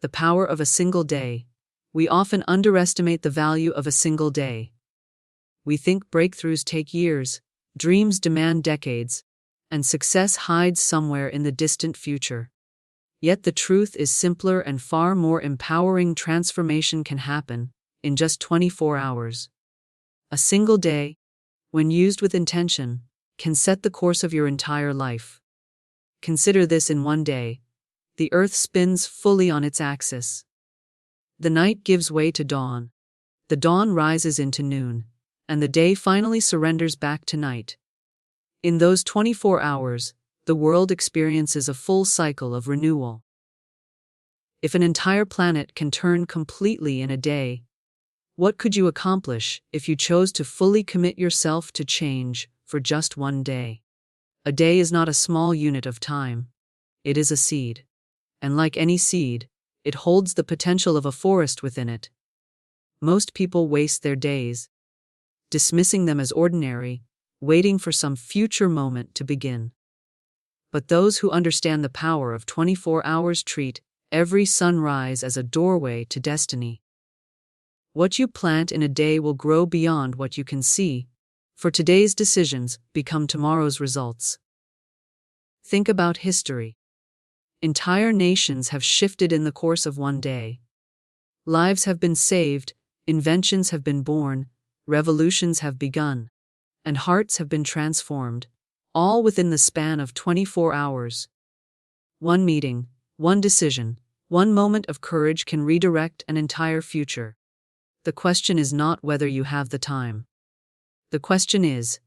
The power of a single day. We often underestimate the value of a single day. We think breakthroughs take years, dreams demand decades, and success hides somewhere in the distant future. Yet the truth is simpler and far more empowering. Transformation can happen in just 24 hours. A single day, when used with intention, can set the course of your entire life. Consider this: in one day, the earth spins fully on its axis. The night gives way to dawn. The dawn rises into noon, and the day finally surrenders back to night. In those 24 hours, the world experiences a full cycle of renewal. If an entire planet can turn completely in a day, what could you accomplish if you chose to fully commit yourself to change for just one day? A day is not a small unit of time. It is a seed. And like any seed, it holds the potential of a forest within it. Most people waste their days, dismissing them as ordinary, waiting for some future moment to begin. But those who understand the power of 24 hours treat every sunrise as a doorway to destiny. What you plant in a day will grow beyond what you can see, for today's decisions become tomorrow's results. Think about history. Entire nations have shifted in the course of one day. Lives have been saved, inventions have been born, revolutions have begun, and hearts have been transformed, all within the span of 24 hours. One meeting, one decision, one moment of courage can redirect an entire future. The question is not whether you have the time. The question is,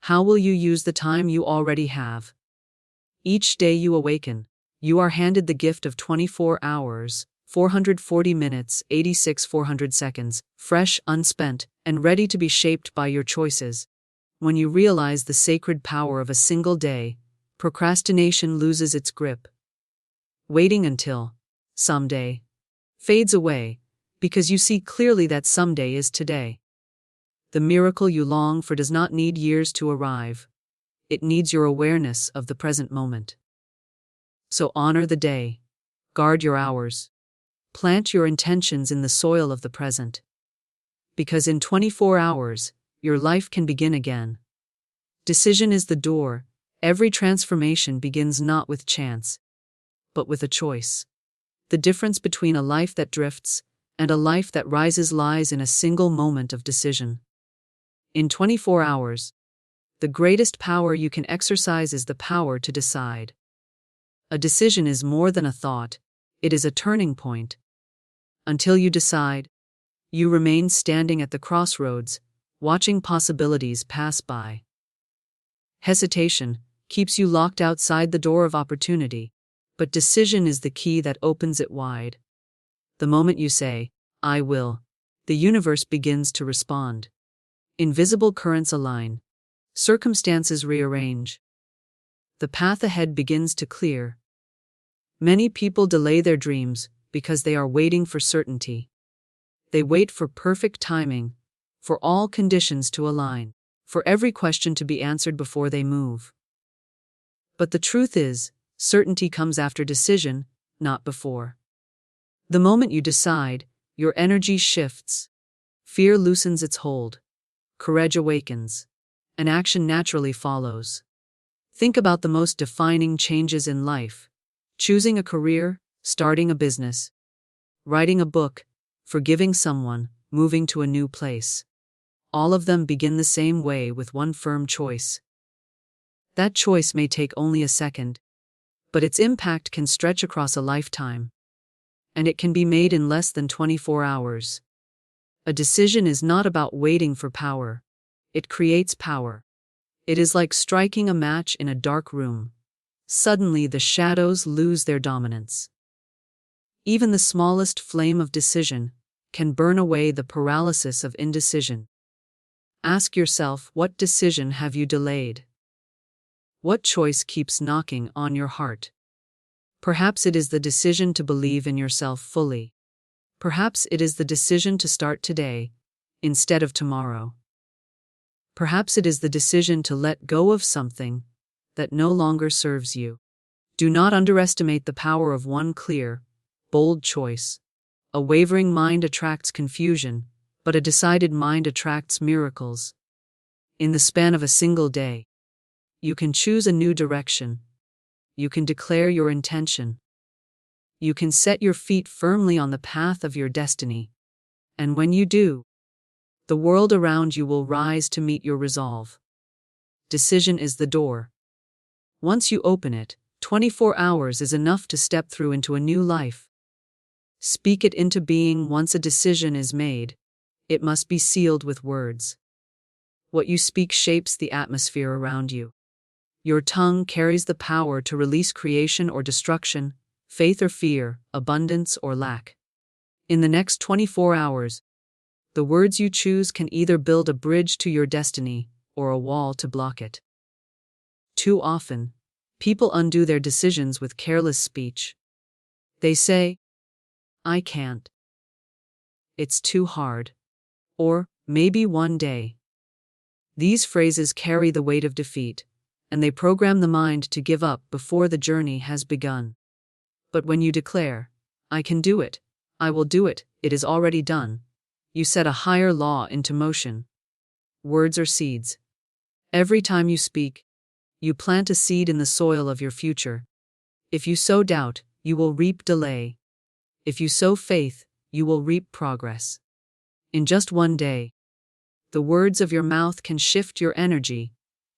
how will you use the time you already have? Each day you awaken, you are handed the gift of 24 hours, 440 minutes, 400 seconds, fresh, unspent, and ready to be shaped by your choices. When you realize the sacred power of a single day, procrastination loses its grip. Waiting until someday fades away, because you see clearly that someday is today. The miracle you long for does not need years to arrive. It needs your awareness of the present moment. So honor the day. Guard your hours. Plant your intentions in the soil of the present. Because in 24 hours, your life can begin again. Decision is the door. Every transformation begins not with chance, but with a choice. The difference between a life that drifts and a life that rises lies in a single moment of decision. In 24 hours, the greatest power you can exercise is the power to decide. A decision is more than a thought, it is a turning point. Until you decide, you remain standing at the crossroads, watching possibilities pass by. Hesitation keeps you locked outside the door of opportunity, but decision is the key that opens it wide. The moment you say, "I will," the universe begins to respond. Invisible currents align. Circumstances rearrange. The path ahead begins to clear. Many people delay their dreams because they are waiting for certainty. They wait for perfect timing, for all conditions to align, for every question to be answered before they move. But the truth is, certainty comes after decision, not before. The moment you decide, your energy shifts. Fear loosens its hold. Courage awakens. And action naturally follows. Think about the most defining changes in life. Choosing a career, starting a business, writing a book, forgiving someone, moving to a new place. All of them begin the same way with one firm choice. That choice may take only a second, but its impact can stretch across a lifetime. And it can be made in less than 24 hours. A decision is not about waiting for power. It creates power. It is like striking a match in a dark room. Suddenly the shadows lose their dominance. Even the smallest flame of decision can burn away the paralysis of indecision. Ask yourself, what decision have you delayed? What choice keeps knocking on your heart? Perhaps it is the decision to believe in yourself fully. Perhaps it is the decision to start today, instead of tomorrow. Perhaps it is the decision to let go of something that no longer serves you. Do not underestimate the power of one clear, bold choice. A wavering mind attracts confusion, but a decided mind attracts miracles. In the span of a single day, you can choose a new direction. You can declare your intention. You can set your feet firmly on the path of your destiny. And when you do, the world around you will rise to meet your resolve. Decision is the door. Once you open it, 24 hours is enough to step through into a new life. Speak it into being. Once a decision is made, it must be sealed with words. What you speak shapes the atmosphere around you. Your tongue carries the power to release creation or destruction, faith or fear, abundance or lack. In the next 24 hours, the words you choose can either build a bridge to your destiny or a wall to block it. Too often, people undo their decisions with careless speech. They say, "I can't. It's too hard." Or, "Maybe one day." These phrases carry the weight of defeat, and they program the mind to give up before the journey has begun. But when you declare, "I can do it, I will do it, it is already done," you set a higher law into motion. Words are seeds. Every time you speak, you plant a seed in the soil of your future. If you sow doubt, you will reap delay. If you sow faith, you will reap progress. In just one day, the words of your mouth can shift your energy,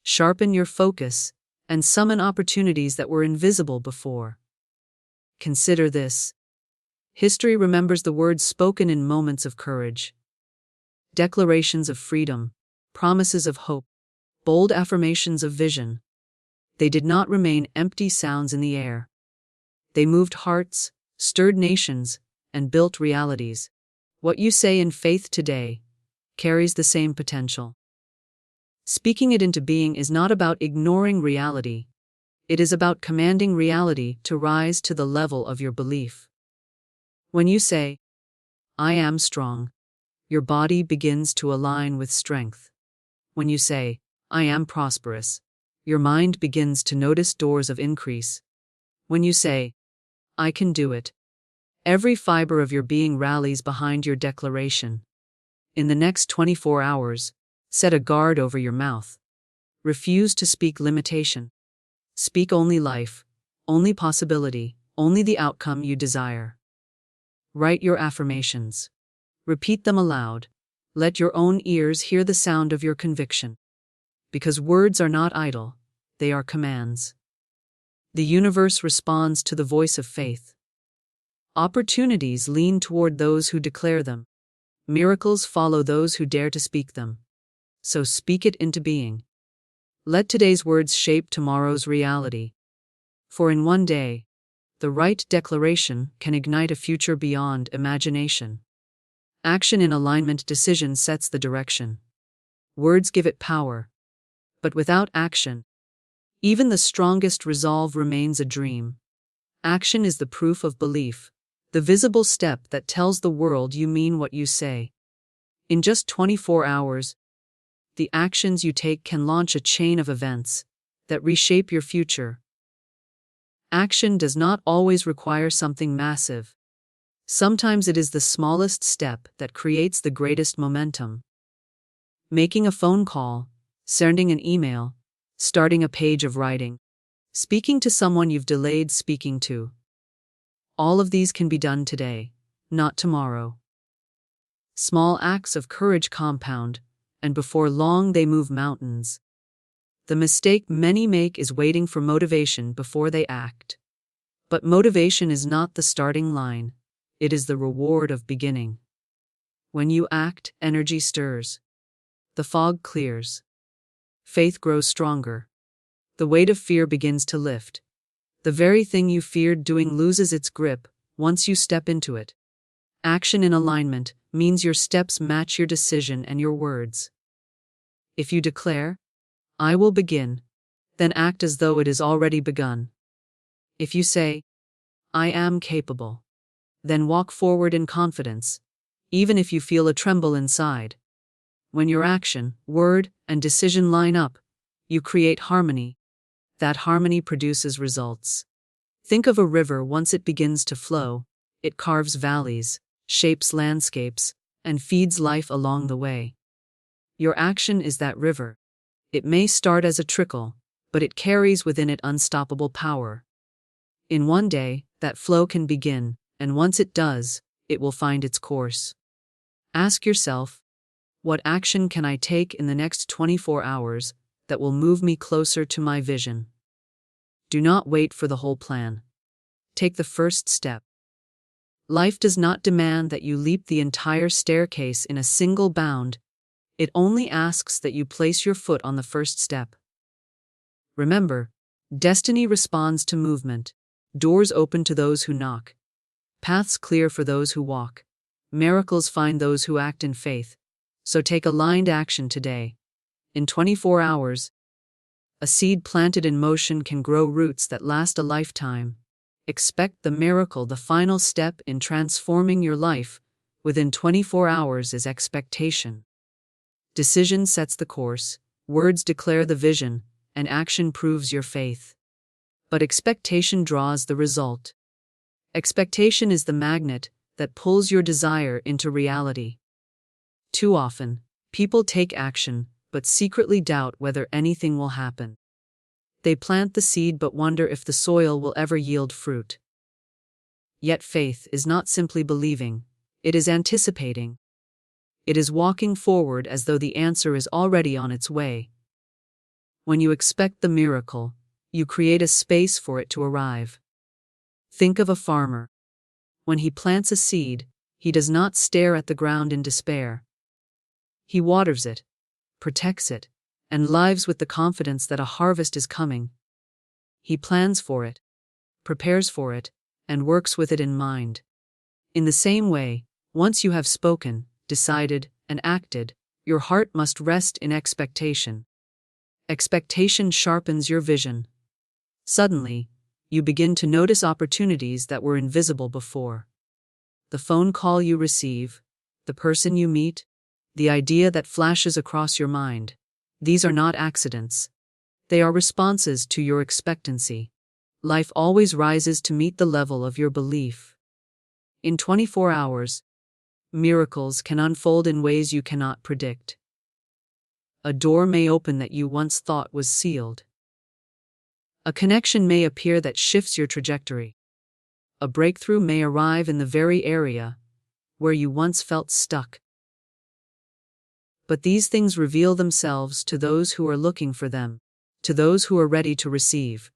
sharpen your focus, and summon opportunities that were invisible before. Consider this. History remembers the words spoken in moments of courage. Declarations of freedom, promises of hope, bold affirmations of vision. They did not remain empty sounds in the air. They moved hearts, stirred nations, and built realities. What you say in faith today carries the same potential. Speaking it into being is not about ignoring reality. It is about commanding reality to rise to the level of your belief. When you say, "I am strong," your body begins to align with strength. When you say, "I am prosperous," your mind begins to notice doors of increase. When you say, "I can do it," every fiber of your being rallies behind your declaration. In the next 24 hours, set a guard over your mouth. Refuse to speak limitation. Speak only life, only possibility, only the outcome you desire. Write your affirmations. Repeat them aloud. Let your own ears hear the sound of your conviction. Because words are not idle, they are commands. The universe responds to the voice of faith. Opportunities lean toward those who declare them. Miracles follow those who dare to speak them. So speak it into being. Let today's words shape tomorrow's reality. For in one day, the right declaration can ignite a future beyond imagination. Action in alignment decision sets the direction. Words give it power. But without action, even the strongest resolve remains a dream. Action is the proof of belief, the visible step that tells the world you mean what you say. In just 24 hours, the actions you take can launch a chain of events that reshape your future. Action does not always require something massive. Sometimes it is the smallest step that creates the greatest momentum. Making a phone call, sending an email, starting a page of writing, speaking to someone you've delayed speaking to. All of these can be done today, not tomorrow. Small acts of courage compound, and before long they move mountains. The mistake many make is waiting for motivation before they act. But motivation is not the starting line, it is the reward of beginning. When you act, energy stirs. The fog clears. Faith grows stronger. The weight of fear begins to lift. The very thing you feared doing loses its grip once you step into it. Action in alignment means your steps match your decision and your words. If you declare, "I will begin," then act as though it is already begun. If you say, "I am capable," then walk forward in confidence, even if you feel a tremble inside. When your action, word, and decision line up, you create harmony. That harmony produces results. Think of a river. Once it begins to flow, It carves valleys, shapes landscapes, and feeds life along the way. Your action is that river. It may start as a trickle, but it carries within it unstoppable power. In one day, that flow can begin, and once it does, it will find its course. Ask yourself, what action can I take in the next 24 hours that will move me closer to my vision? Do not wait for the whole plan. Take the first step. Life does not demand that you leap the entire staircase in a single bound. It only asks that you place your foot on the first step. Remember, destiny responds to movement. Doors open to those who knock. Paths clear for those who walk. Miracles find those who act in faith. So take aligned action today. In 24 hours, a seed planted in motion can grow roots that last a lifetime. Expect the miracle. The final step in transforming your life within 24 hours is expectation. Decision sets the course, words declare the vision, and action proves your faith. But expectation draws the result. Expectation is the magnet that pulls your desire into reality. Too often, people take action but secretly doubt whether anything will happen. They plant the seed but wonder if the soil will ever yield fruit. Yet faith is not simply believing, it is anticipating. It is walking forward as though the answer is already on its way. When you expect the miracle, you create a space for it to arrive. Think of a farmer. When he plants a seed, he does not stare at the ground in despair. He waters it, protects it, and lives with the confidence that a harvest is coming. He plans for it, prepares for it, and works with it in mind. In the same way, once you have spoken, decided, and acted, your heart must rest in expectation. Expectation sharpens your vision. Suddenly, you begin to notice opportunities that were invisible before. The phone call you receive, the person you meet, the idea that flashes across your mind. These are not accidents. They are responses to your expectancy. Life always rises to meet the level of your belief. In 24 hours, miracles can unfold in ways you cannot predict. A door may open that you once thought was sealed. A connection may appear that shifts your trajectory. A breakthrough may arrive in the very area where you once felt stuck. But these things reveal themselves to those who are looking for them, to those who are ready to receive.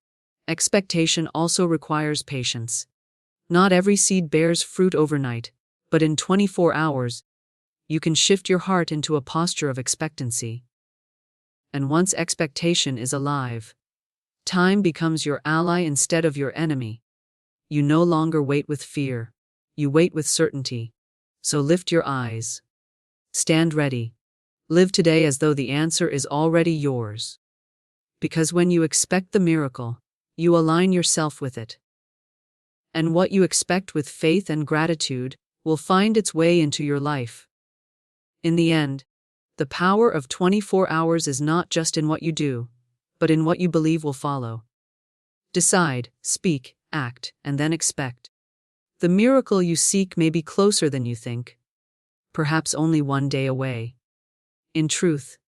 Expectation also requires patience. Not every seed bears fruit overnight, but in 24 hours, you can shift your heart into a posture of expectancy. And once expectation is alive, time becomes your ally instead of your enemy. You no longer wait with fear, you wait with certainty. So lift your eyes. Stand ready. Live today as though the answer is already yours. Because when you expect the miracle, you align yourself with it. And what you expect with faith and gratitude will find its way into your life. In the end, the power of 24 hours is not just in what you do, but in what you believe will follow. Decide, speak, act, and then expect. The miracle you seek may be closer than you think, perhaps only one day away. In truth,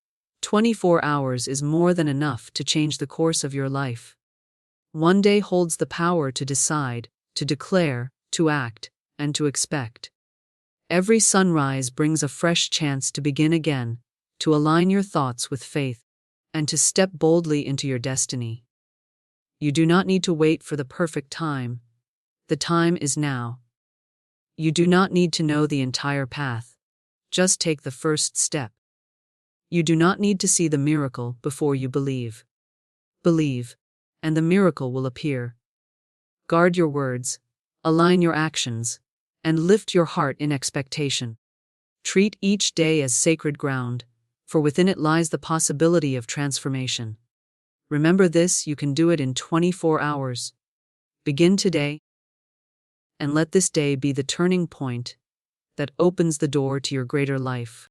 24 hours is more than enough to change the course of your life. One day holds the power to decide, to declare, to act, and to expect. Every sunrise brings a fresh chance to begin again, to align your thoughts with faith, and to step boldly into your destiny. You do not need to wait for the perfect time. The time is now. You do not need to know the entire path. Just take the first step. You do not need to see the miracle before you believe. Believe, and the miracle will appear. Guard your words, align your actions, and lift your heart in expectation. Treat each day as sacred ground, for within it lies the possibility of transformation. Remember this, you can do it in 24 hours. Begin today, and let this day be the turning point that opens the door to your greater life.